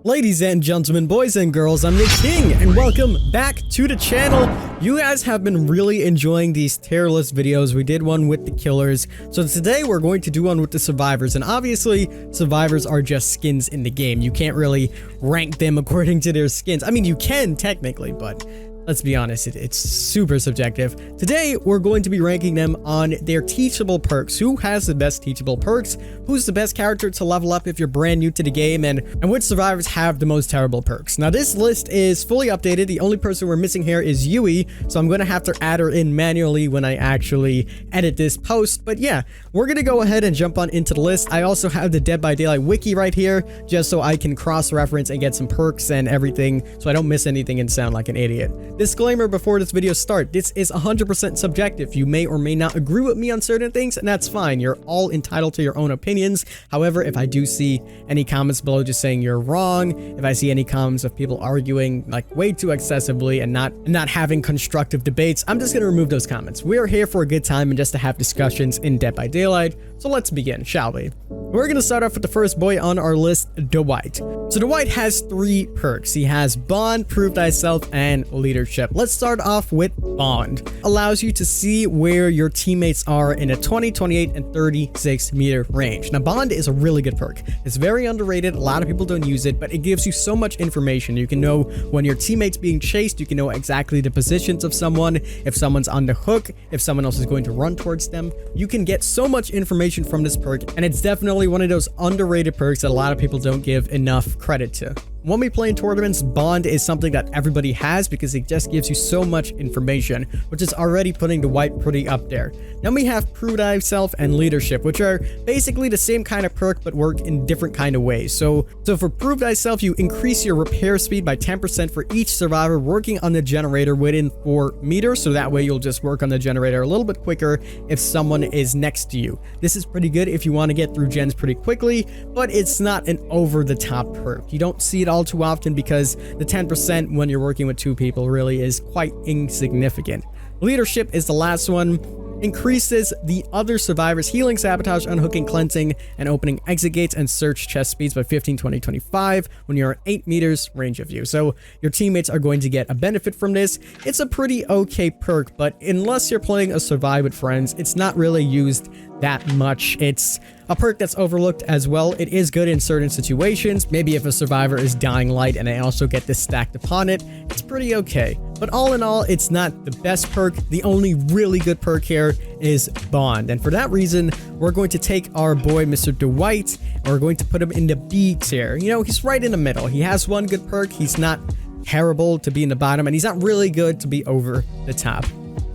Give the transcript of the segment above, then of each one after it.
Ladies and gentlemen, boys and girls, I'm the King, and welcome back to the channel. You guys have been really enjoying these tier list videos. We did one with the killers, so today we're going to do one with the survivors, and obviously survivors are just skins in the game. You can't really rank them according to their skins. I mean, you can technically, but let's be honest, it's super subjective. Today, we're going to be ranking them on their teachable perks. Who has the best teachable perks? Who's the best character to level up if you're brand new to the game? And which survivors have the most terrible perks? Now, this list is fully updated. The only person we're missing here is Yui, so I'm going to have to add her in manually when I actually edit this post. But yeah, we're going to go ahead and jump on into the list. I also have the Dead by Daylight wiki right here, just so I can cross-reference and get some perks and everything, so I don't miss anything and sound like an idiot. Disclaimer before this video starts, this is 100% subjective. You may or may not agree with me on certain things, and that's fine. You're all entitled to your own opinions. However, if I do see any comments below just saying you're wrong, if I see any comments of people arguing like way too excessively and not having constructive debates, I'm just going to remove those comments. We're here for a good time and just to have discussions in Dead by Daylight. So let's begin, shall we? We're going to start off with the first boy on our list, Dwight. So Dwight has 3 perks. He has Bond, Prove Thyself, and Leadership. Let's start off with Bond. Allows you to see where your teammates are in a 20, 28, and 36 meter range. Now, Bond is a really good perk. It's very underrated. A lot of people don't use it, but it gives you so much information. You can know when your teammate's being chased. You can know exactly the positions of someone, if someone's on the hook, if someone else is going to run towards them. You can get so much information from this perk, and it's definitely one of those underrated perks that a lot of people don't give enough credit to. When we play in tournaments, Bond is something that everybody has because it just gives you so much information, which is already putting Dwight pretty up there. Then we have Prove Thyself and Leadership, which are basically the same kind of perk but work in different kind of ways. So for Prove Thyself, you increase your repair speed by 10% for each survivor working on the generator within 4 meters, so that way you'll just work on the generator a little bit quicker if someone is next to you. This is pretty good if you want to get through gens pretty quickly, but it's not an over-the-top perk. You don't see it all too often because the 10% when you're working with 2 people really is quite insignificant. Leadership is the last one. Increases the other survivors' healing, sabotage, unhooking, cleansing, and opening exit gates and search chest speeds by 15, 20, 25 when you're at 8 meters range of view. So your teammates are going to get a benefit from this. It's a pretty okay perk, but unless you're playing a survive with friends, it's not really used that much. It's a perk that's overlooked as well. It is good in certain situations. Maybe if a survivor is dying light and they also get this stacked upon it, it's pretty okay. But all in all, it's not the best perk. The only really good perk here is Bond. And for that reason, we're going to take our boy, Mr. Dwight, and we're going to put him in the B tier. You know, he's right in the middle. He has one good perk. He's not terrible to be in the bottom, and he's not really good to be over the top.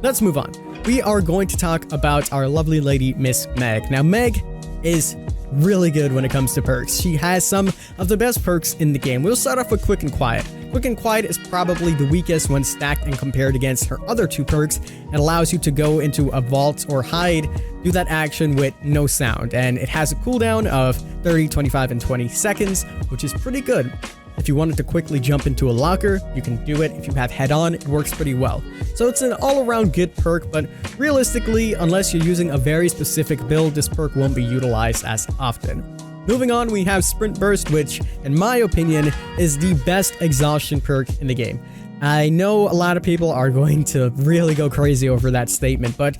Let's move on. We are going to talk about our lovely lady, Miss Meg. Now, Meg is really good when it comes to perks. She has some of the best perks in the game. We'll start off with Quick and Quiet. Quick and Quiet is probably the weakest when stacked and compared against her other 2 perks. It allows you to go into a vault or hide, do that action with no sound, and it has a cooldown of 30, 25, and 20 seconds, which is pretty good. If you wanted to quickly jump into a locker, you can do it. If you have head on, it works pretty well. So it's an all-around good perk, but realistically, unless you're using a very specific build, this perk won't be utilized as often. Moving on, we have Sprint Burst, which, in my opinion, is the best exhaustion perk in the game. I know a lot of people are going to really go crazy over that statement, but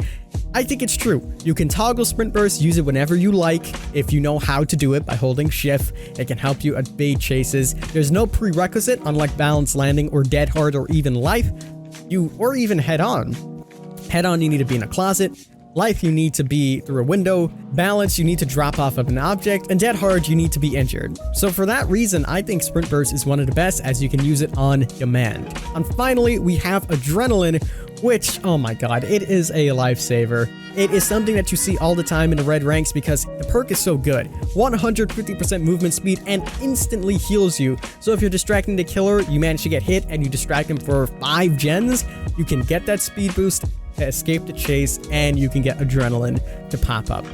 I think it's true. You can toggle Sprint Burst, use it whenever you like. If you know how to do it by holding shift, it can help you evade chases. There's no prerequisite, unlike Balanced Landing or Dead Hard or even Life, or even Head On. Head On, you need to be in a closet. Life, you need to be through a window. Balance, you need to drop off of an object. And Dead Hard, you need to be injured. So for that reason, I think Sprint Burst is one of the best, as you can use it on demand. And finally, we have Adrenaline, which, oh my god, it is a lifesaver. It is something that you see all the time in the red ranks because the perk is so good. 150% movement speed and instantly heals you. So if you're distracting the killer, you manage to get hit and you distract him for 5 gens, you can get that speed boost, escape the chase, and you can get adrenaline to pop up.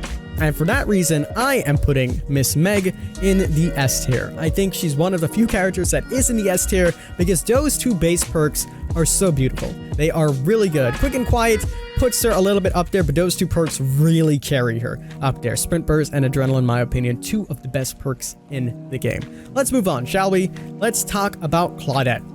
And for that reason, I am putting Miss Meg in the S tier. I think she's one of the few characters that is in the S tier because those two base perks are so beautiful. They are really good. Quick and Quiet puts her a little bit up there, but those two perks really carry her up there. Sprint Burst and Adrenaline, in my opinion, two of the best perks in the game. Let's move on, shall we? Let's talk about Claudette.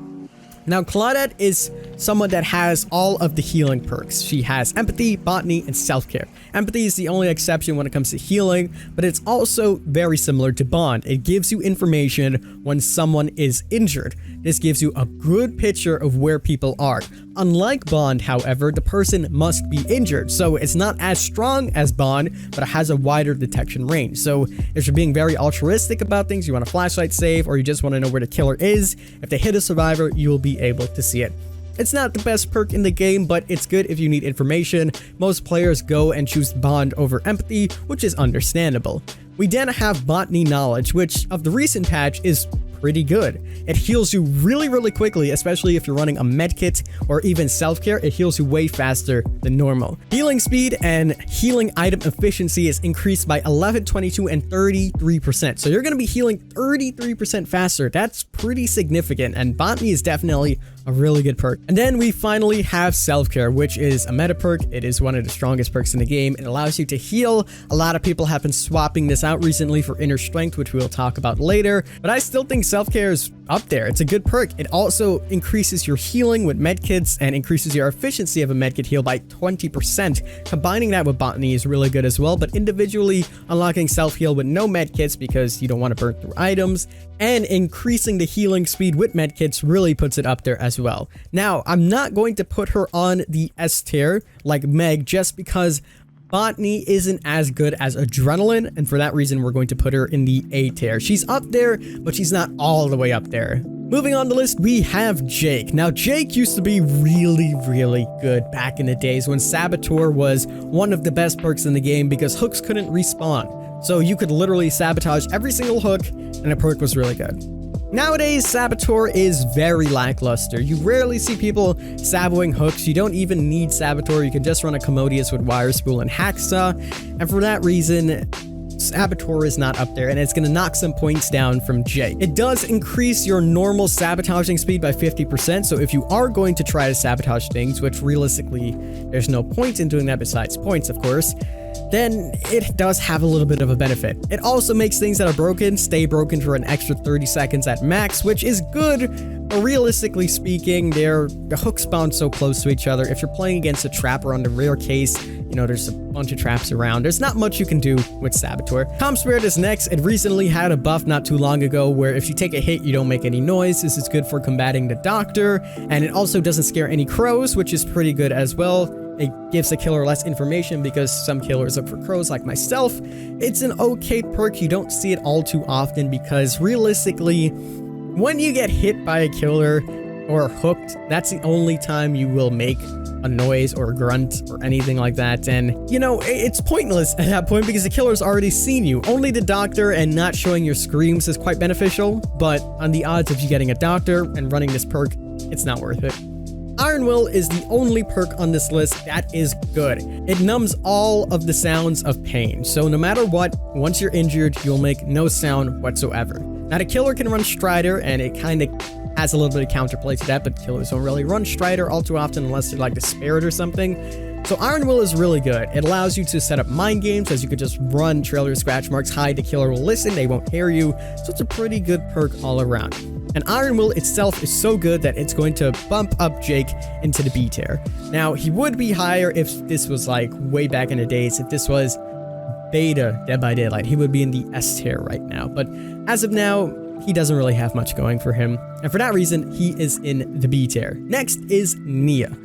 Now, Claudette is someone that has all of the healing perks. She has Empathy, Botany, and Self-Care. Empathy is the only exception when it comes to healing, but it's also very similar to Bond. It gives you information when someone is injured. This gives you a good picture of where people are. Unlike Bond, however, the person must be injured, so it's not as strong as Bond, but it has a wider detection range. So if you're being very altruistic about things, you want a flashlight save, or you just want to know where the killer is, if they hit a survivor, you will be able to see it. It's not the best perk in the game, but it's good if you need information. Most players go and choose Bond over Empathy, which is understandable. We then have Botany Knowledge, which of the recent patch is pretty good. It heals you really quickly, especially if you're running a medkit or even self-care. It heals you way faster than normal. Healing speed and healing item efficiency is increased by 11, 22, and 33%. So you're going to be healing 33% faster. That's pretty significant, and Botany is definitely a really good perk. And then we finally have Self-Care, which is a meta perk. It is one of the strongest perks in the game. It allows you to heal. A lot of people have been swapping this out recently for Inner Strength, which we'll talk about later, but I still think Self-Care is up there. It's a good perk. It also increases your healing with medkits and increases your efficiency of a medkit heal by 20%. Combining that with Botany is really good as well, but individually unlocking self-heal with no medkits because you don't want to burn through items, and increasing the healing speed with medkits really puts it up there as well. Now, I'm not going to put her on the S tier like Meg just because Botany isn't as good as Adrenaline, and for that reason, we're going to put her in the A tier. She's up there, but she's not all the way up there. Moving on the list, we have Jake. Now, Jake used to be really good back in the days when Saboteur was one of the best perks in the game because hooks couldn't respawn. So you could literally sabotage every single hook, and the perk was really good. Nowadays, Saboteur is very lackluster. You rarely see people saboing hooks. You don't even need Saboteur. You can just run a Commodious with Wire Spool and Hacksaw. And for that reason, Saboteur is not up there, and it's going to knock some points down from Jake. It does increase your normal sabotaging speed by 50%, so if you are going to try to sabotage things, which realistically, there's no point in doing that besides points, of course, then it does have a little bit of a benefit. It also makes things that are broken stay broken for an extra 30 seconds at max, which is good, but realistically speaking, the hooks spawn so close to each other. If you're playing against a trap, or on the rare case, you know, there's a bunch of traps around, there's not much you can do with Saboteur. Calm Spirit is next. It recently had a buff not too long ago where if you take a hit, you don't make any noise. This is good for combating the Doctor, and it also doesn't scare any crows, which is pretty good as well. It gives the killer less information because some killers look for crows like myself. It's an okay perk. You don't see it all too often because realistically, when you get hit by a killer or hooked, that's the only time you will make a noise or a grunt or anything like that. And, you know, it's pointless at that point because the killer's already seen you. Only the Doctor and not showing your screams is quite beneficial, but on the odds of you getting a Doctor and running this perk, it's not worth it. Iron Will is the only perk on this list that is good. It numbs all of the sounds of pain. So no matter what, once you're injured, you'll make no sound whatsoever. Now the killer can run Strider, and it kind of has a little bit of counterplay to that, but killers don't really run Strider all too often unless they're like the Spirit or something. So Iron Will is really good. It allows you to set up mind games, as you could just run, trail your scratch marks, hide, the killer will listen, they won't hear you. So it's a pretty good perk all around. And Iron Will itself is so good that it's going to bump up Jake into the B tier. Now, he would be higher if this was like way back in the days, if this was beta Dead by Daylight. He would be in the S tier right now. But as of now, he doesn't really have much going for him. And for that reason, he is in the B tier. Next is Nia.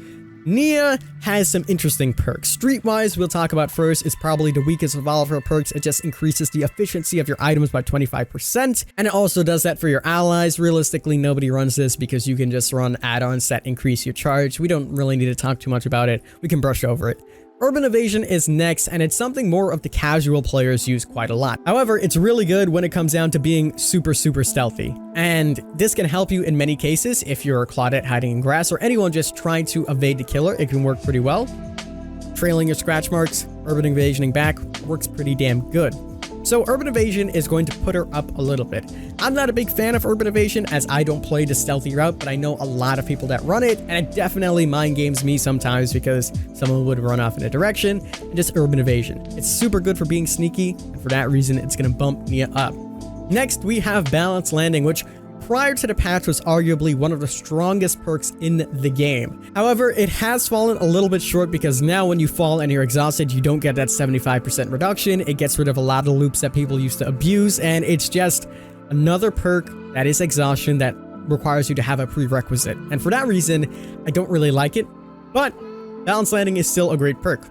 Nia has some interesting perks. Streetwise, we'll talk about first, is probably the weakest of all of her perks. It just increases the efficiency of your items by 25%, and it also does that for your allies. Realistically, nobody runs this because you can just run add-ons that increase your charge. We don't really need to talk too much about it. We can brush over it. Urban Evasion is next, and it's something more of the casual players use quite a lot. However, it's really good when it comes down to being super stealthy. And this can help you in many cases. If you're a Claudette hiding in grass or anyone just trying to evade the killer, it can work pretty well. Trailing your scratch marks, urban evasioning back, works pretty damn good. So Urban Evasion is going to put her up a little bit. I'm not a big fan of Urban Evasion as I don't play the stealthy route, but I know a lot of people that run it, and it definitely mind games me sometimes because someone would run off in a direction, and just Urban Evasion. It's super good for being sneaky, and for that reason, it's going to bump Nia up. Next, we have Balanced Landing, which prior to the patch was arguably one of the strongest perks in the game. However, it has fallen a little bit short because now when you fall and you're exhausted, you don't get that 75% reduction. It gets rid of a lot of loops that people used to abuse, and it's just another perk that is exhaustion that requires you to have a prerequisite. And for that reason, I don't really like it, but Balanced Landing is still a great perk.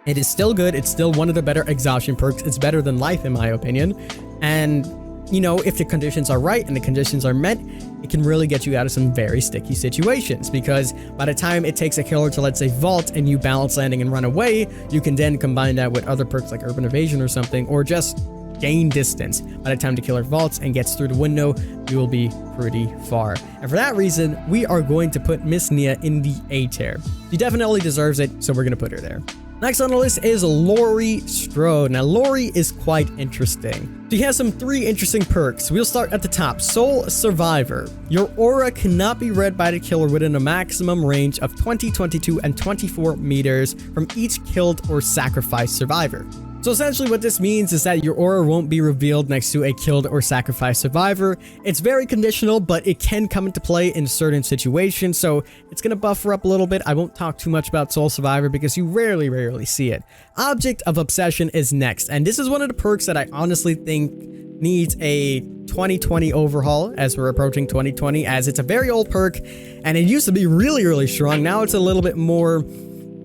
It is still good. It's still one of the better exhaustion perks. It's better than life in my opinion. And you know, if the conditions are right and the conditions are met, it can really get you out of some very sticky situations, because by the time it takes a killer to, let's say, vault and you balance landing and run away, you can then combine that with other perks like Urban Evasion or something, or just gain distance. By the time the killer vaults and gets through the window, you will be pretty far. And for that reason, we are going to put Miss Nia in the A tier. She definitely deserves it, so we're going to put her there. Next on the list is Laurie Strode. Now, Laurie is quite interesting. She has some 3 interesting perks. We'll start at the top. Soul Survivor. Your aura cannot be read by the killer within a maximum range of 20, 22, and 24 meters from each killed or sacrificed survivor. So essentially what this means is that your aura won't be revealed next to a killed or sacrificed survivor. It's very conditional, but it can come into play in certain situations, so it's going to buffer up a little bit. I won't talk too much about Soul Survivor because you rarely see it. Object of Obsession is next, and this is one of the perks that I honestly think needs a 2020 overhaul as we're approaching 2020, as it's a very old perk, and it used to be really strong. Now it's a little bit more,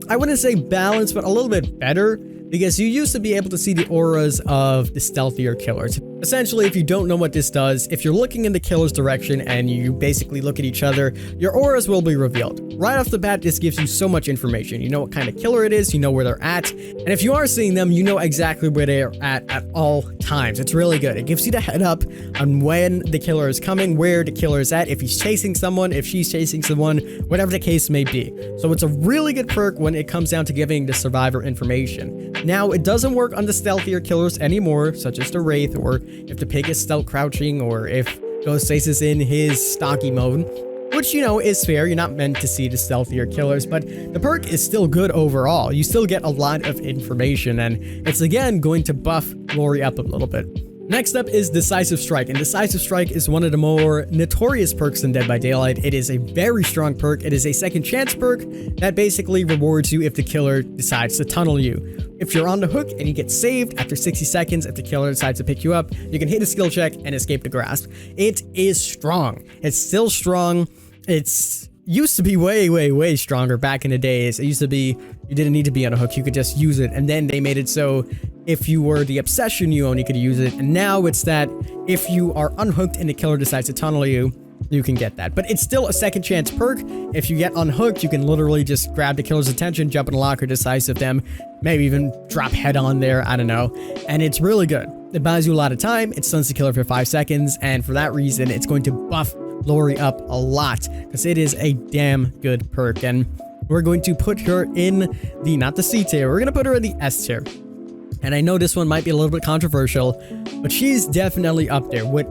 I wouldn't say balanced, but a little bit better, because you used to be able to see the auras of the stealthier killers. Essentially, if you don't know what this does, if you're looking in the killer's direction and you basically look at each other, your auras will be revealed. Right off the bat, this gives you so much information. You know what kind of killer it is, you know where they're at, and if you are seeing them, you know exactly where they are at all times. It's really good. It gives you the head up on when the killer is coming, where the killer is at, if he's chasing someone, if she's chasing someone, whatever the case may be. So it's a really good perk when it comes down to giving the survivor information. Now, it doesn't work on the stealthier killers anymore, such as the Wraith, or if the pig is stealth crouching, or if Ghostface is in his stocky mode, which, you know, is fair. You're not meant to see the stealthier killers, but the perk is still good overall. You still get a lot of information, and it's again going to buff Laurie up a little bit. Next up is Decisive Strike, and Decisive Strike is one of the more notorious perks in Dead by Daylight. It is a very strong perk. It is a second chance perk that basically rewards you if the killer decides to tunnel you. If you're on the hook and you get saved after 60 seconds, if the killer decides to pick you up, you can hit a skill check and escape the grasp. It is strong. It's still strong. It's used to be way stronger back in the days. It used to be you didn't need to be on a hook, you could just use it, and then they made it so if you were the obsession you only could use it, and now it's that if you are unhooked and the killer decides to tunnel you, you can get that. But it's still a second chance perk. If you get unhooked, you can literally just grab the killer's attention, jump in a locker, decisive them, maybe even drop head on there, I don't know, and it's really good. It buys you a lot of time, it stuns the killer for 5 seconds, and for that reason it's going to buff Laurie up a lot because it is a damn good perk. And we're going to put her in the, not the C tier, we're going to put her in the S tier. And I know this one might be a little bit controversial, but she's definitely up there with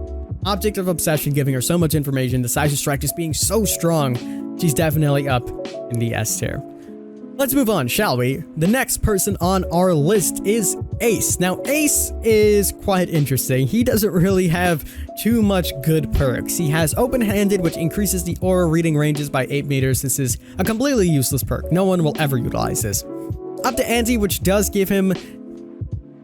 Object of Obsession giving her so much information, Decisive Strike just being so strong. She's definitely up in the S tier. Let's move on, shall we? The next person on our list is Ace. Now, Ace is quite interesting. He doesn't really have too much good perks. He has Open-Handed, which increases the aura reading ranges by 8 meters. This is a completely useless perk. No one will ever utilize this. Up to Ante, which does give him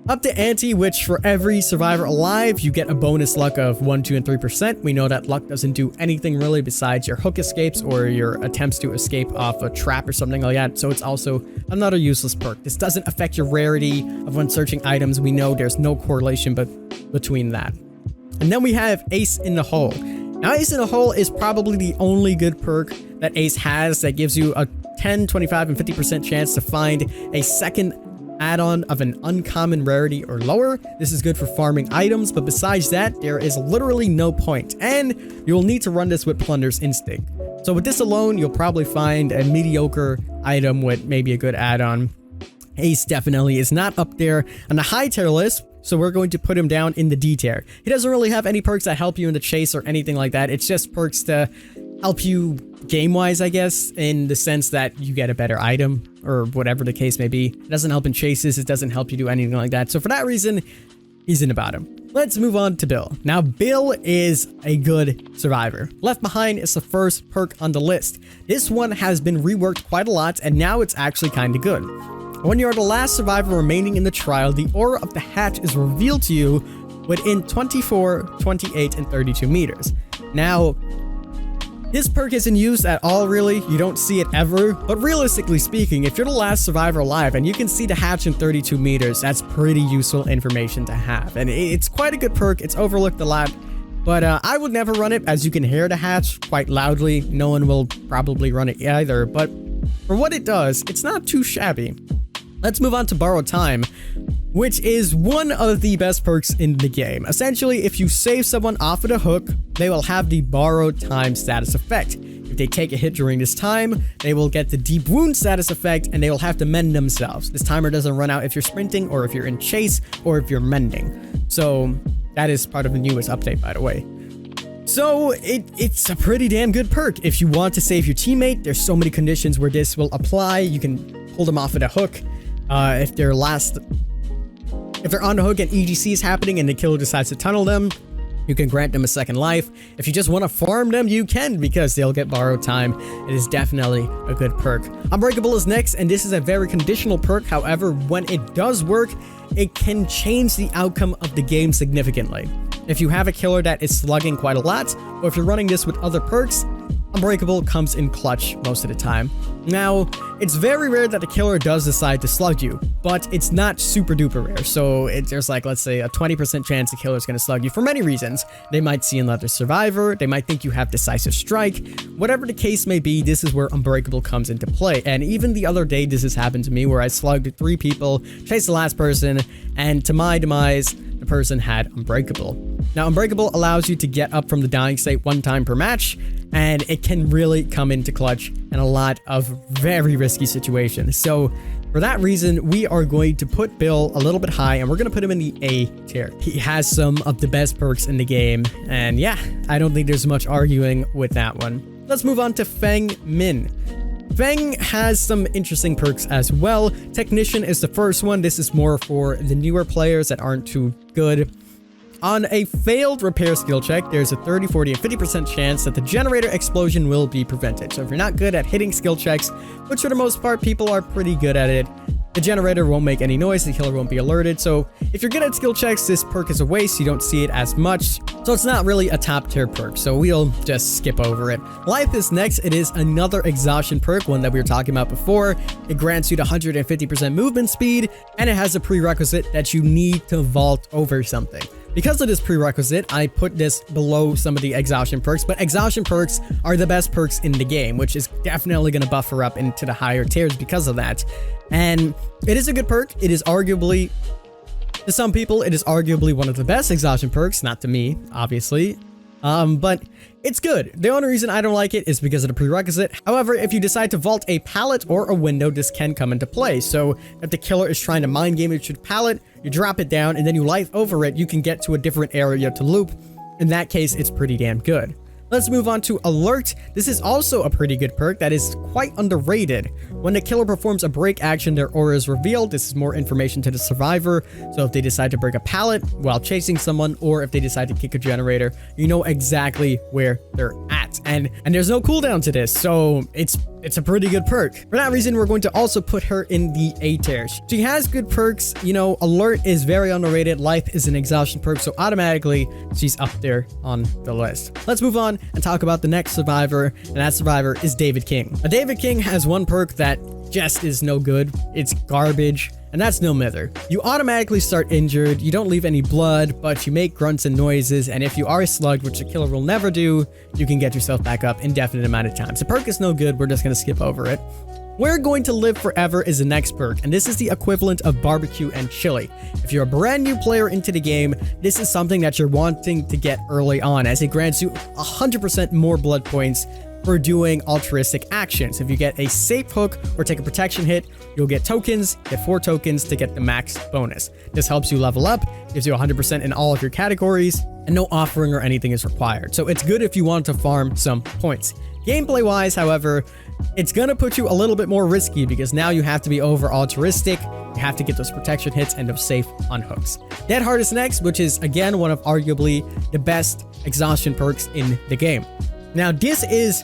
which for every survivor alive, you get a bonus luck of 1, 2, and 3%. We know that luck doesn't do anything really besides your hook escapes or your attempts to escape off a trap or something like that. So it's also another useless perk. This doesn't affect your rarity of when searching items. We know there's no correlation between that. And then we have Ace in the Hole. Now, Ace in the Hole is probably the only good perk that Ace has that gives you a 10, 25, and 50% chance to find a second add-on of an uncommon rarity or lower. This is good for farming items, but besides that, there is literally no point, and you'll need to run this with Plunder's Instinct. So with this alone, you'll probably find a mediocre item with maybe a good add-on. Ace definitely is not up there on the high tier list, so we're going to put him down in the D tier. He doesn't really have any perks that help you in the chase or anything like that. It's just perks to help you game-wise, I guess, in the sense that you get a better item or whatever the case may be. It doesn't help in chases. It doesn't help you do anything like that. So for that reason, he's in the bottom. Let's move on to Bill. Now, Bill is a good survivor. Left Behind is the first perk on the list. This one has been reworked quite a lot, and now it's actually kind of good. When you are the last survivor remaining in the trial, the aura of the hatch is revealed to you within 24, 28, and 32 meters. Now, this perk isn't used at all, really. You don't see it ever. But realistically speaking, if you're the last survivor alive and you can see the hatch in 32 meters, that's pretty useful information to have. And it's quite a good perk. It's overlooked a lot. But I would never run it, as you can hear the hatch quite loudly. No one will probably run it either. But for what it does, it's not too shabby. Let's move on to Borrowed Time, which is one of the best perks in the game. Essentially, if you save someone off of the hook, they will have the Borrowed Time status effect. If they take a hit during this time, they will get the Deep Wound status effect, and they will have to mend themselves. This timer doesn't run out if you're sprinting, or if you're in chase, or if you're mending. So that is part of the newest update, by the way. So it's a pretty damn good perk. If you want to save your teammate, there's so many conditions where this will apply. You can pull them off of the hook. If they're on the hook and EGC is happening and the killer decides to tunnel them, you can grant them a second life. If you just want to farm them, you can, because they'll get Borrowed Time. It is definitely a good perk. Unbreakable is next, and this is a very conditional perk. However, when it does work, it can change the outcome of the game significantly. If you have a killer that is slugging quite a lot, or if you're running this with other perks, Unbreakable comes in clutch most of the time. Now, it's very rare that the killer does decide to slug you, but it's not super duper rare. So there's like, let's say, a 20% chance the killer is going to slug you for many reasons. They might see another survivor. They might think you have decisive strike. Whatever the case may be, this is where Unbreakable comes into play. And even the other day, this has happened to me where I slugged 3 people, chased the last person, and to my demise, the person had Unbreakable. Now, Unbreakable allows you to get up from the dying state 1 time per match, and it can really come into clutch in a lot of very risky situations. So for that reason, we are going to put Bill a little bit high, and we're going to put him in the A tier. He has some of the best perks in the game, and yeah, I don't think there's much arguing with that one. Let's move on to Fang Min. Fang has some interesting perks as well. Technician is the first one. This is more for the newer players that aren't too good. On a failed repair skill check, there's a 30, 40, and 50% chance that the generator explosion will be prevented. So if you're not good at hitting skill checks, which for the most part, people are pretty good at it, the generator won't make any noise, the killer won't be alerted. So if you're good at skill checks, this perk is a waste. You don't see it as much. So it's not really a top tier perk. So we'll just skip over it. Life is next. It is another exhaustion perk, one that we were talking about before. It grants you the 150% movement speed, and it has a prerequisite that you need to vault over something. Because of this prerequisite, I put this below some of the exhaustion perks, but exhaustion perks are the best perks in the game, which is definitely going to buffer up into the higher tiers because of that. And it is a good perk. It is arguably, to some people, it is arguably one of the best exhaustion perks, not to me, obviously. But it's good. The only reason I don't like it is because of the prerequisite. However, if you decide to vault a pallet or a window, this can come into play. So if the killer is trying to mind game your pallet, you drop it down and then you life over it, you can get to a different area to loop. In that case, it's pretty damn good. Let's move on to Alert. This is also a pretty good perk that is quite underrated. When the killer performs a break action, their aura is revealed. This is more information to the survivor. So if they decide to break a pallet while chasing someone, or if they decide to kick a generator, you know exactly where they're at. And there's no cooldown to this, so it's a pretty good perk. For that reason, we're going to also put her in the A tier. She has good perks. You know, Alert is very underrated. Life is an exhaustion perk, so automatically she's up there on the list. Let's move on and talk about the next survivor, and that survivor is David King. Now, David King has one perk that just is no good. It's garbage. And that's no mither. You automatically start injured, you don't leave any blood, but you make grunts and noises, and if you are slugged, which the killer will never do, you can get yourself back up indefinite amount of times. The perk is no good, we're just gonna skip over it. We're Going to Live Forever is the next perk, and this is the equivalent of barbecue and chili. If you're a brand new player into the game, this is something that you're wanting to get early on, as it grants you 100% more blood points for doing altruistic actions. If you get a safe hook or take a protection hit, you'll get tokens, get 4 tokens to get the max bonus. This helps you level up, gives you 100% in all of your categories, and no offering or anything is required. So it's good if you want to farm some points. Gameplay wise, however, it's gonna put you a little bit more risky because now you have to be over altruistic. You have to get those protection hits and those safe unhooks. Dead Hard is next, which is again one of arguably the best exhaustion perks in the game. Now this is,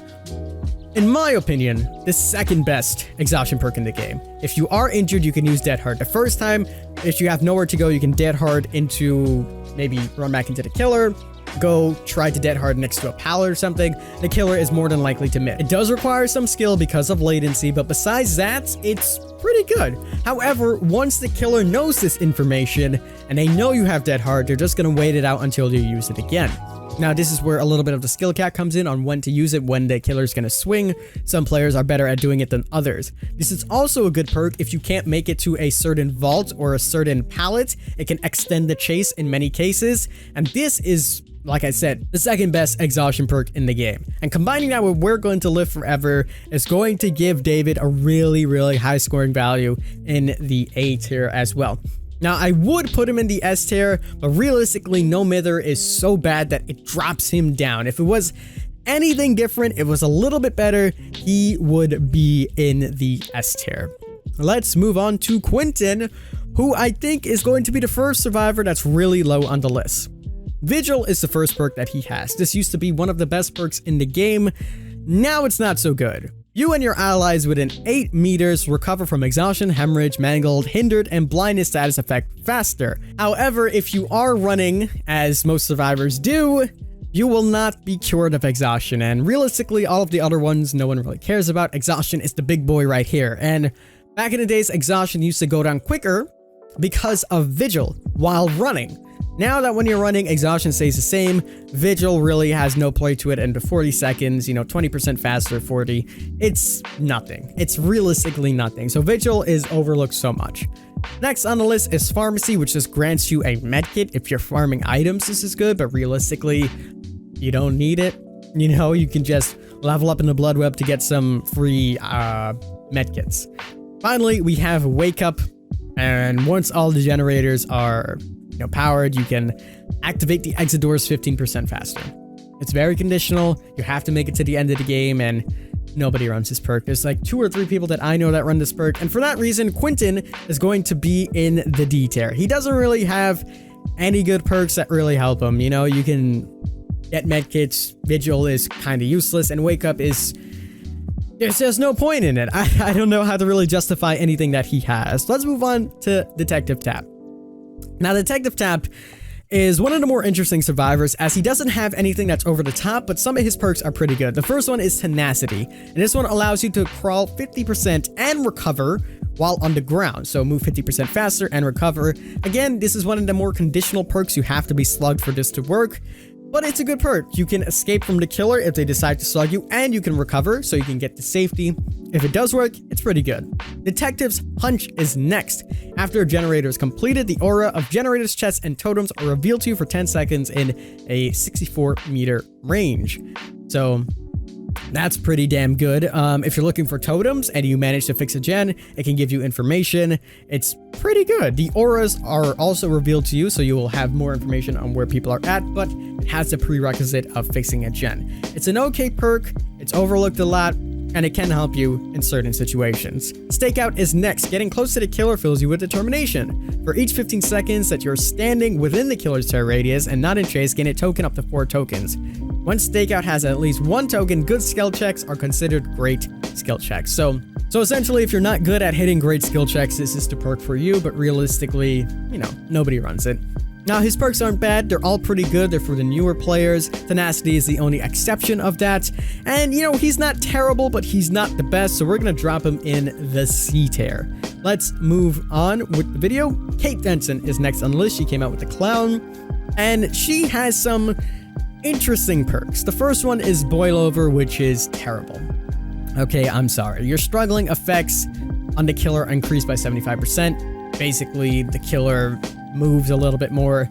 in my opinion, the second best exhaustion perk in the game. If you are injured, you can use Dead Hard. The first time, if you have nowhere to go, you can Dead Hard into, maybe run back into the killer, go try to Dead Hard next to a pallet or something. The killer is more than likely to miss. It does require some skill because of latency, but besides that, it's pretty good. However, once the killer knows this information and they know you have Dead Hard, they're just gonna wait it out until you use it again. Now, this is where a little bit of the skill cap comes in on when to use it, when the killer's gonna swing. Some players are better at doing it than others. This is also a good perk if you can't make it to a certain vault or a certain pallet. It can extend the chase in many cases, and this is, like I said, the second best exhaustion perk in the game. And combining that with We're Going to Live Forever is going to give David a really, really high scoring value in the A tier as well. Now, I would put him in the S tier, but realistically, No Mither is so bad that it drops him down. If it was anything different, it was a little bit better, he would be in the S tier. Let's move on to Quinton, who I think is going to be the first survivor that's really low on the list. Vigil is the first perk that he has. This used to be one of the best perks in the game. Now it's not so good. You and your allies within 8 meters recover from exhaustion, hemorrhage, mangled, hindered, and blindness status effect faster. However, if you are running, as most survivors do, you will not be cured of exhaustion. And realistically, all of the other ones no one really cares about. Exhaustion is the big boy right here. And back in the days, exhaustion used to go down quicker because of Vigil while running. Now that when you're running, exhaustion stays the same, Vigil really has no play to it, and to 40 seconds, 20% faster, 40, it's nothing. It's realistically nothing. So Vigil is overlooked so much. Next on the list is Pharmacy, which just grants you a medkit. If you're farming items, this is good, but realistically, you don't need it. You can just level up in the Blood Web to get some free medkits. Finally, we have Wake Up, and once all the generators are powered, you can activate the exit doors 15% faster. It's very conditional. You have to make it to the end of the game, and nobody runs this perk. There's like 2 or 3 people that I know that run this perk, and for that reason, Quinton is going to be in the D tier. He doesn't really have any good perks that really help him. You can get medkits. Vigil is kind of useless, and Wake Up is... There's no point in it. I don't know how to really justify anything that he has. Let's move on to Detective Tap. Now, Detective Tap is one of the more interesting survivors, as he doesn't have anything that's over the top, but some of his perks are pretty good. The first one is Tenacity, and this one allows you to crawl 50% and recover while on the ground, so move 50% faster and recover. Again, this is one of the more conditional perks. You have to be slugged for this to work, but it's a good perk. You can escape from the killer if they decide to slug you, and you can recover, so you can get to safety. If it does work, it's pretty good. Detective's Hunch is next. After a generator is completed, the aura of generators, chests, and totems are revealed to you for 10 seconds in a 64-meter range. So that's pretty damn good. If you're looking for totems and you manage to fix a gen, it can give you information. It's pretty good. The auras are also revealed to you, so you will have more information on where people are at, but it has the prerequisite of fixing a gen. It's an okay perk. It's overlooked a lot, and it can help you in certain situations. Stakeout is next. Getting close to the killer fills you with determination. For each 15 seconds that you're standing within the killer's terror radius and not in chase, gain a token up to 4 tokens. Once Stakeout has at least 1 token, good skill checks are considered great skill checks. So essentially, if you're not good at hitting great skill checks, this is the perk for you, but realistically, nobody runs it. Now, his perks aren't bad. They're all pretty good. They're for the newer players. Tenacity is the only exception of that. And, he's not terrible, but he's not the best, so we're going to drop him in the C tier. Let's move on with the video. Kate Benson is next on the list. She came out with the Clown, and she has some interesting perks. The first one is Boil Over, which is terrible. Okay, I'm sorry. Your struggling effects on the killer increased by 75%. Basically, the killer moves a little bit more.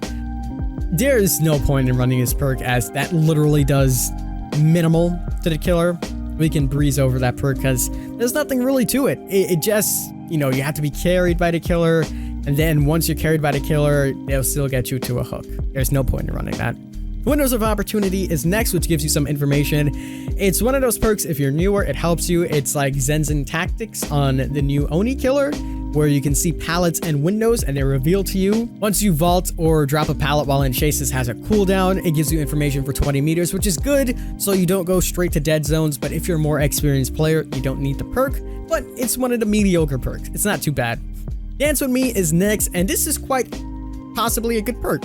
There is no point in running this perk, as that literally does minimal to the killer. we can breeze over that perk because there's nothing really to it. It just, you know, you have to be carried by the killer, and then once you're carried by the killer, they'll still get you to a hook. There's no point in running that. Windows of Opportunity is next, which gives you some information. It's one of those perks, if you're newer, it helps you. It's like Zenzen Tactics on the new Oni killer, where you can see pallets and windows and they're revealed to you. Once you vault or drop a pallet while in chase, this has a cooldown. It gives you information for 20 meters, which is good, so you don't go straight to dead zones. But if you're a more experienced player, you don't need the perk, but it's one of the mediocre perks. It's not too bad. Dance With Me is next, and this is quite possibly a good perk.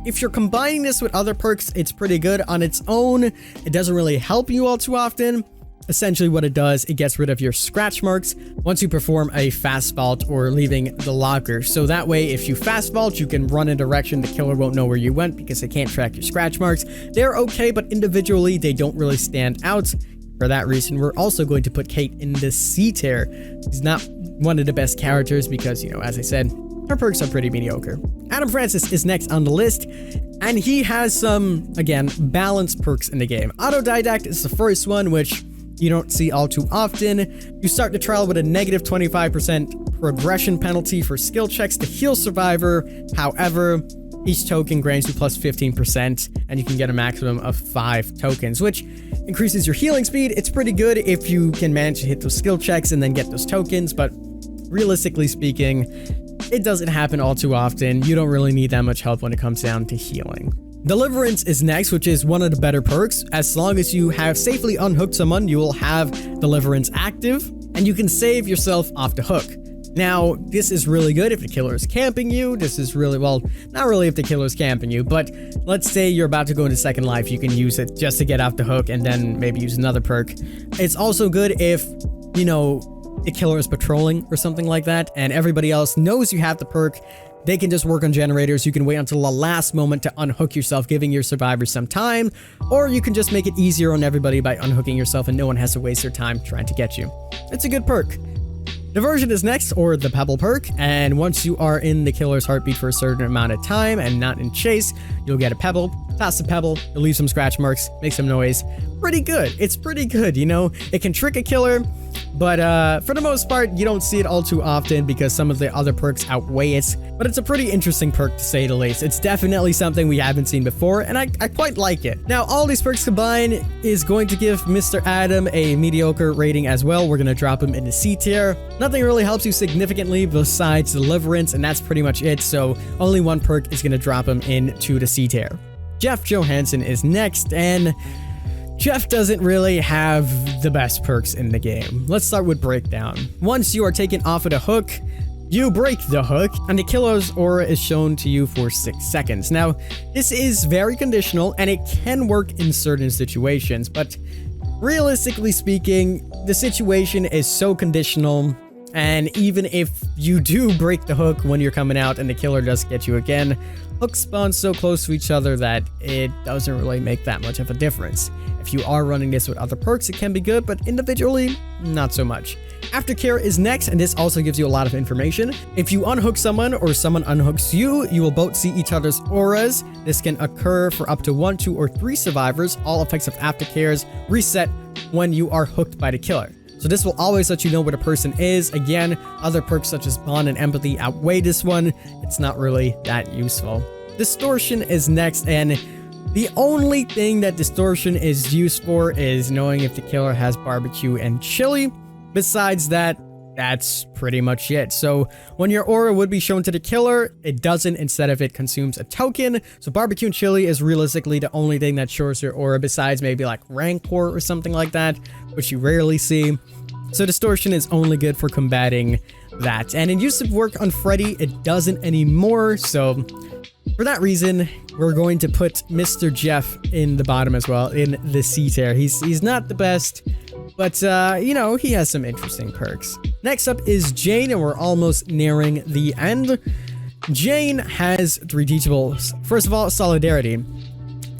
If you're combining this with other perks, it's pretty good on its own. It doesn't really help you all too often. Essentially what it does, it gets rid of your scratch marks once you perform a fast vault or leaving the locker. So that way, if you fast vault, you can run a direction. The killer won't know where you went because they can't track your scratch marks. They're okay, but individually, they don't really stand out. For that reason, we're also going to put Kate in the C tier. He's not one of the best characters because, you know, as I said, her perks are pretty mediocre. Adam Francis is next on the list, and he has some, again, balanced perks in the game. Autodidact is the first one, which you don't see all too often. You start the trial with a negative 25% progression penalty for skill checks to heal survivor. However, each token grants you plus 15%, and you can get a maximum of 5 tokens, which increases your healing speed. It's pretty good if you can manage to hit those skill checks and then get those tokens, but realistically speaking, it doesn't happen all too often. You don't really need that much help when it comes down to healing. Deliverance is next, which is one of the better perks. As long as you have safely unhooked someone, you will have Deliverance active, and you can save yourself off the hook. Now, this is really good if the killer is camping you. This is really, well, not really if the killer is camping you, but let's say you're about to go into second life, you can use it just to get off the hook and then maybe use another perk. It's also good if, you know, the killer is patrolling or something like that, and everybody else knows you have the perk. They can just work on generators. You can wait until the last moment to unhook yourself, giving your survivors some time, or you can just make it easier on everybody by unhooking yourself and no one has to waste their time trying to get you. It's a good perk. Diversion is next, or the Pebble perk, and once you are in the killer's heartbeat for a certain amount of time and not in chase, you'll get a pebble. Toss the pebble, you'll leave some scratch marks, make some noise. Pretty good. It's pretty good, you know? It can trick a killer, but for the most part, you don't see it all too often because some of the other perks outweigh it. But it's a pretty interesting perk to say the least. It's definitely something we haven't seen before, and I quite like it. Now, all these perks combined is going to give Mr. Adam a mediocre rating as well. We're going to drop him into C tier. Nothing really helps you significantly besides Deliverance, and that's pretty much it. So only one perk is going to drop him into the C tier. Jeff Johansen is next, and Jeff doesn't really have the best perks in the game. Let's start with Breakdown. Once you are taken off of the hook, you break the hook, and the killer's aura is shown to you for 6 seconds. Now, this is very conditional, and it can work in certain situations, but realistically speaking, the situation is so conditional, and even if you do break the hook when you're coming out and the killer does get you again, hooks spawn so close to each other that it doesn't really make that much of a difference. If you are running this with other perks, it can be good, but individually, not so much. Aftercare is next, and this also gives you a lot of information. If you unhook someone or someone unhooks you, you will both see each other's auras. This can occur for up to 1, 2, or 3 survivors. All effects of Aftercares reset when you are hooked by the killer. So this will always let you know where the person is. Again, other perks such as Bond and Empathy outweigh this one. It's not really that useful. Distortion is next, and the only thing that Distortion is used for is knowing if the killer has barbecue and chili. Besides that, that's pretty much it. So when your aura would be shown to the killer, it doesn't. Instead of it consumes a token. So barbecue and chili is realistically the only thing that shows your aura, besides maybe like Rancor or something like that, which you rarely see. So Distortion is only good for combating that. And it used to work on Freddy, it doesn't anymore. So for that reason, we're going to put Mr. Jeff in the bottom as well, in the C tier. He's not the best, but you know, he has some interesting perks. Next up is Jane, and we're almost nearing the end. Jane has 3 teachables. First of all, Solidarity.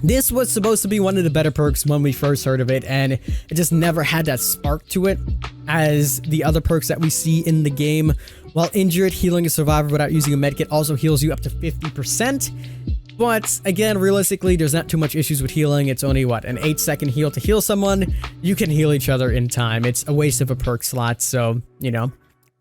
This was supposed to be one of the better perks when we first heard of it, and it just never had that spark to it as the other perks that we see in the game. While injured, healing a survivor without using a medkit also heals you up to 50%. But again, realistically, there's not too much issues with healing. It's only what, an 8-second heal to heal someone. You can heal each other in time. It's a waste of a perk slot, so you know.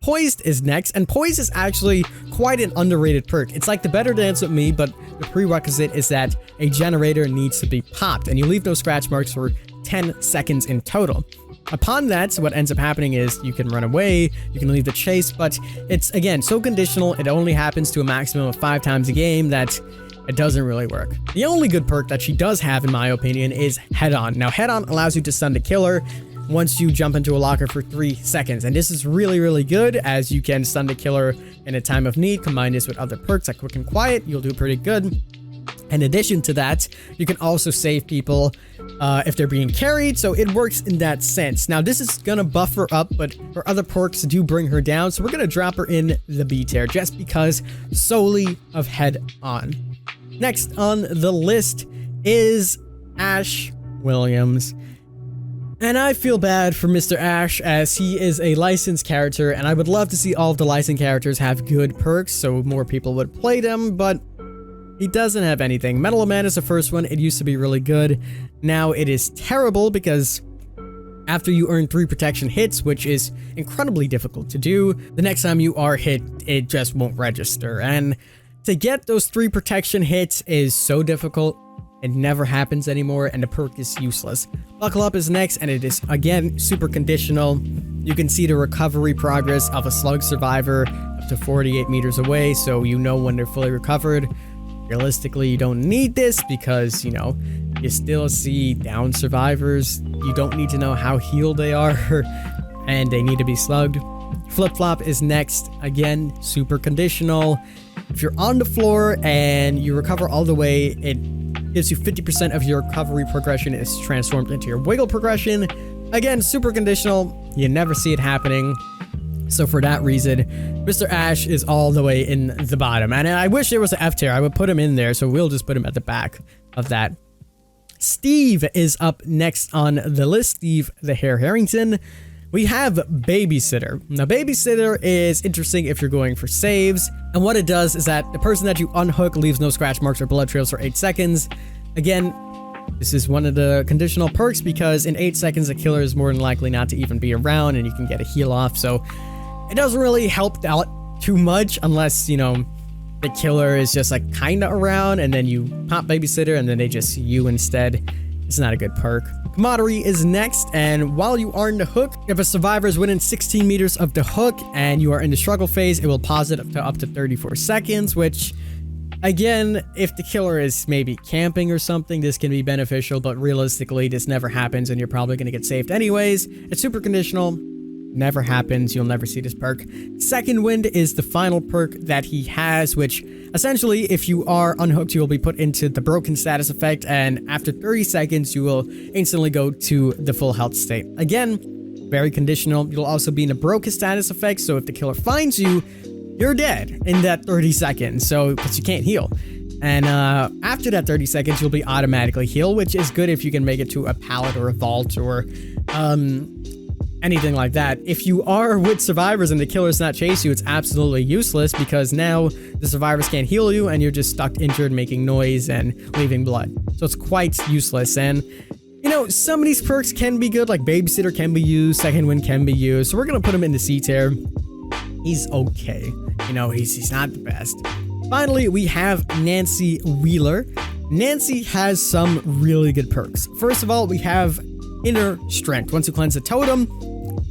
Poised is next, and Poised is actually quite an underrated perk. It's like the Better Dance with Me, but the prerequisite is that a generator needs to be popped, and you leave those scratch marks for 10 seconds in total. Upon that, what ends up happening is you can run away, you can leave the chase, but it's, again, so conditional. It only happens to a maximum of 5 times a game that it doesn't really work. The only good perk that she does have, in my opinion, is Head On. Now, Head On allows you to stun the killer once you jump into a locker for 3 seconds, and this is really, really good, as you can stun the killer in a time of need. Combine this with other perks like Quick and Quiet, you'll do pretty good. In addition to that, you can also save people if they're being carried, so it works in that sense. Now, this is gonna buff her up, but her other perks do bring her down, so we're gonna drop her in the B tier just because solely of Head On. Next on the list is Ash Williams. And I feel bad for Mr. Ash, as he is a licensed character, and I would love to see all of the licensed characters have good perks so more people would play them, but he doesn't have anything. Metal Man is the first one. It used to be really good. Now it is terrible because after you earn 3 protection hits, which is incredibly difficult to do, the next time you are hit, it just won't register. And to get those 3 protection hits is so difficult. It never happens anymore, and the perk is useless. Buckle Up is next, and it is, again, super conditional. You can see the recovery progress of a slug survivor up to 48 meters away, so you know when they're fully recovered. Realistically, you don't need this because, you know, you still see down survivors. You don't need to know how healed they are, and they need to be slugged. Flip Flop is next. Again, super conditional. If you're on the floor and you recover all the way, it gives you 50% of your recovery progression is transformed into your wiggle progression. Again, super conditional. You never see it happening. So for that reason, Mr. Ash is all the way in the bottom. And I wish there was an F tier. I would put him in there, so we'll just put him at the back of that. Steve is up next on the list. Steve the Hare Harrington. We have Babysitter. Now, Babysitter is interesting if you're going for saves. And what it does is that the person that you unhook leaves no scratch marks or blood trails for 8 seconds. Again, this is one of the conditional perks because in 8 seconds, the killer is more than likely not to even be around and you can get a heal off. So it doesn't really help out too much unless, you know, the killer is just like kind of around and then you pop Babysitter and then they just see you instead. It's not a good perk. Camaraderie is next, and while you are in the hook, if a survivor is within 16 meters of the hook and you are in the struggle phase, it will pause it up to 34 seconds, which, again, if the killer is maybe camping or something, this can be beneficial, but realistically, this never happens and you're probably going to get saved anyways. It's super conditional. Never happens. You'll never see this perk. Second Wind is the final perk that he has, which essentially, if you are unhooked, you will be put into the broken status effect, and after 30 seconds, you will instantly go to the full health state. Again, very conditional. You'll also be in a broken status effect, so if the killer finds you, you're dead in that 30 seconds, so because you can't heal. And after that 30 seconds, you'll be automatically healed, which is good if you can make it to a pallet or a vault or anything like that. If you are with survivors and the killer's not chase you, it's absolutely useless because now the survivors can't heal you and you're just stuck injured, making noise and leaving blood. So it's quite useless. And you know, some of these perks can be good, like Babysitter can be used, Second Wind can be used. So we're gonna put him in the C tier. He's okay. You know, he's not the best. Finally, we have Nancy Wheeler. Nancy has some really good perks. First of all, we have Inner Strength. Once you cleanse the totem,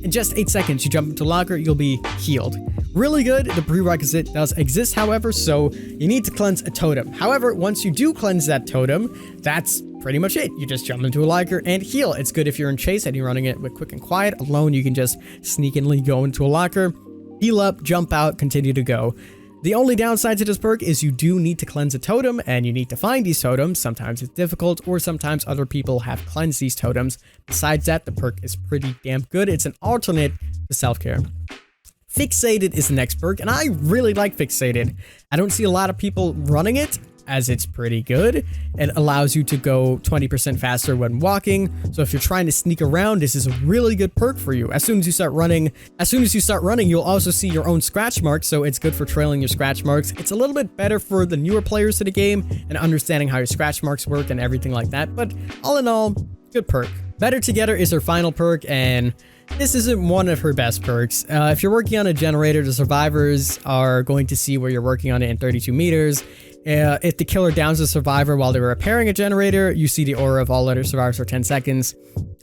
in just 8 seconds, you jump into locker, you'll be healed. Really good. The prerequisite does exist, however, so you need to cleanse a totem. However, once you do cleanse that totem, that's pretty much it. You just jump into a locker and heal. It's good if you're in chase and you're running it with Quick and Quiet. Alone, you can just sneakily go into a locker, heal up, jump out, continue to go. The only downside to this perk is you do need to cleanse a totem and you need to find these totems. Sometimes it's difficult or sometimes other people have cleansed these totems. Besides that, the perk is pretty damn good. It's an alternate to self-care. Fixated is the next perk and I really like Fixated. I don't see a lot of people running it as it's pretty good. It allows you to go 20% faster when walking. So if you're trying to sneak around, this is a really good perk for you. As soon as you start running, you'll also see your own scratch marks. So it's good for trailing your scratch marks. It's a little bit better for the newer players to the game and understanding how your scratch marks work and everything like that. But all in all, good perk. Better Together is her final perk, and this isn't one of her best perks. If you're working on a generator, the survivors are going to see where you're working on it in 32 meters. If the killer downs a survivor while they were repairing a generator, you see the aura of all other survivors for 10 seconds.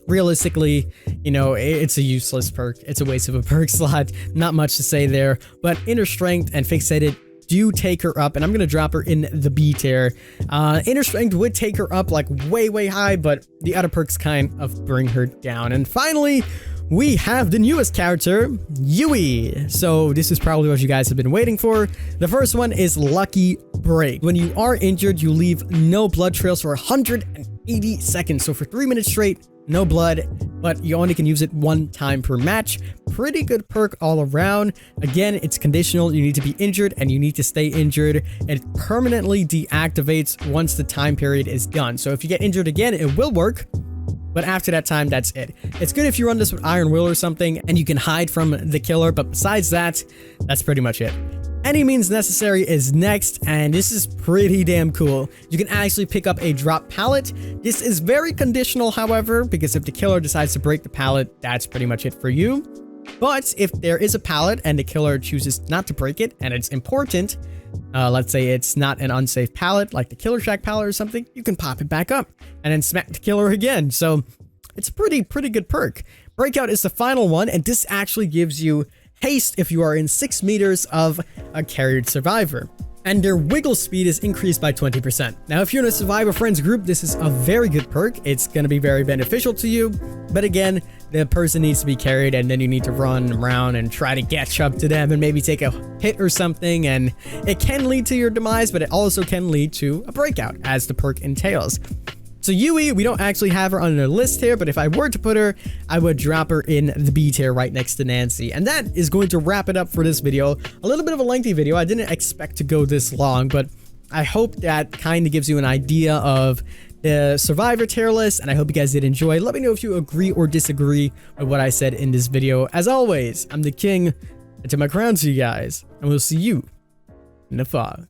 Realistically, you know, it's a useless perk. It's a waste of a perk slot. Not much to say there, but Inner Strength and Fixated do take her up, and I'm gonna drop her in the B tier. Inner Strength would take her up like way high, but the other perks kind of bring her down. And finally, we have the newest character, Yui. So this is probably what you guys have been waiting for. The first one is Lucky Break. When you are injured, you leave no blood trails for 180 seconds. So for 3 minutes straight, no blood, but you only can use it one time per match. Pretty good perk all around. Again, it's conditional. You need to be injured and you need to stay injured. It permanently deactivates once the time period is done. So if you get injured again, it will work. But after that time, that's it. It's good if you run this with Iron Will or something and you can hide from the killer. But besides that, that's pretty much it. Any Means Necessary is next, and this is pretty damn cool. You can actually pick up a drop pallet. This is very conditional, however, because if the killer decides to break the pallet, that's pretty much it for you. But if there is a pallet and the killer chooses not to break it, and it's important, let's say it's not an unsafe pallet, like the Killer Shack pallet or something, you can pop it back up and then smack the killer again. So it's a pretty good perk. Breakout is the final one, and this actually gives you haste if you are in 6 meters of a carried survivor. And their wiggle speed is increased by 20%. Now, if you're in a survivor friends group, this is a very good perk. It's going to be very beneficial to you. But again, the person needs to be carried, and then you need to run around and try to catch up to them and maybe take a hit or something. And it can lead to your demise, but it also can lead to a breakout, as the perk entails. So Yui, we don't actually have her on the list here, but if I were to put her, I would drop her in the B tier right next to Nancy. And that is going to wrap it up for this video. A little bit of a lengthy video. I didn't expect to go this long, but I hope that kind of gives you an idea of the survivor tier list, and I hope you guys did enjoy. Let me know if you agree or disagree with what I said in this video. As always, I'm the king. I tip my crown to you guys, and we'll see you in the fog.